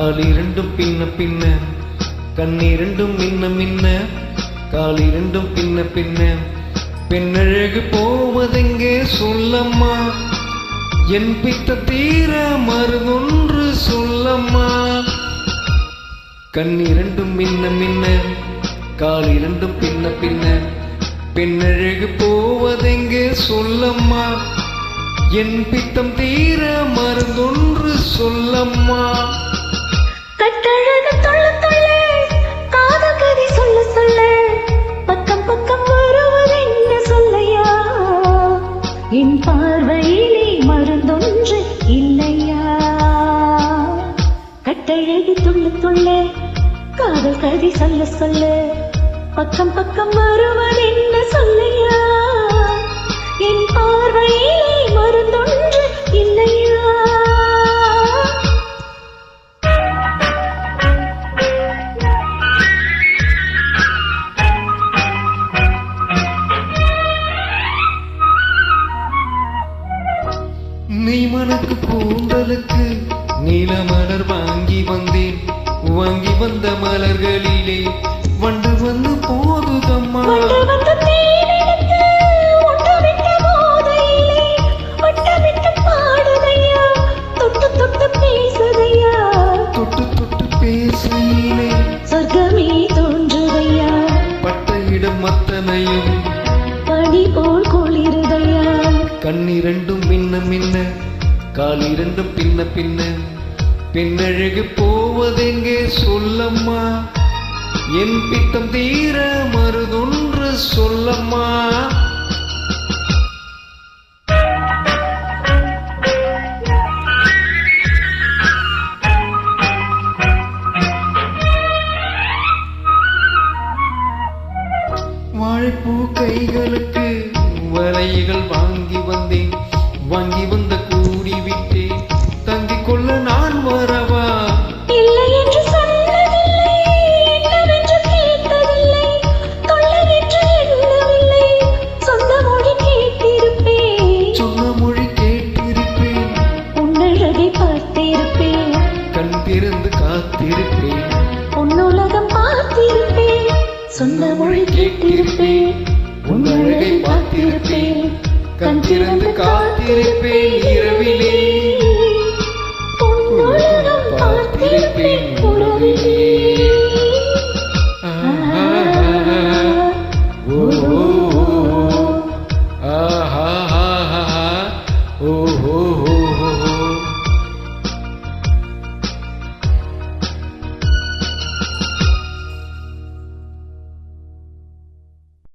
காலிரண்டும் பின்ன பின்ன கண்ணிரண்டும் மின்ன மின்ன காலிரண்டும் பின்ன பின்ன பெண்ணழகு போவதெங்கே சொல்லம்மா என் பித்த தீர மருதொன்று சொல்லம்மா கண்ணிரண்டும் மின்ன மின்ன காலிரண்டும் பின்ன பின்ன பெண்ணழகு போவதெங்கே சொல்லம்மா என் பித்தம் தீர மருந்தொன்று சொல்லம்மா கட்டழகு தொள்ள தொள்ள காதல் கதை சொல்ல சொல்ல பக்கம் பக்கம் வருவது என்ன சொல்லையா என் பார்வையிலே மருந்தொன்று இல்லையா கட்டழகு தொள்ள தொள்ள காதல் கதை சொல்ல சொல்ல பக்கம் பக்கம் வருவது என்ன சொல்லையா என் பார்வையிலே மருந்தொன்று இல்லையா நீ மனக்கு கூந்தலுக்கு நீல மலர் வாங்கி வந்தேன் வாங்கி வந்த மலர்களிலே வண்டு வந்து போதுதம்மா தொட்டு தொட்டு பேசையிலே சொர்க்கமே தோன்றுதையா பட்ட இடம் மத்தனையும் பனி போல் குளிருதையா கண்ணிரண்டும் மின்ன மின்ன காலிரண்டும் பின்ன பின்ன பெண்ணழகு போவதெங்கே சொல்லம்மா என் பித்தம் தீர மருதொன்று சொல்லம்மா வாழைப்பூ கைகளுக்கு வலைகள் வாங்கி வந்தேன் வாங்கி வந்த கூடி விட்டேன் தங்கிக் கொள்ள நான் வரவா இல்லை என்று சொல்லவில்லை என்னவென்று கேட்கவில்லை தொல்லை என்று எண்ணவில்லை சொந்த மொழி கேட்டிருப்பேன் சொன்ன மொழி கேட்டிருப்பேன் உன்னழகை பார்த்திருப்பேன் கண் திறந்து காத்திருப்பேன் உன்னுலகம் பார்த்திருப்பேன் சொன்ன மொழி கேட்டிருப்பேன் உன்னழகை பார்த்திருப்பேன் கண் திறந்து காத்திருப்பேன் இரவிலே உன்னுலகம் பார்த்திருப்பேன்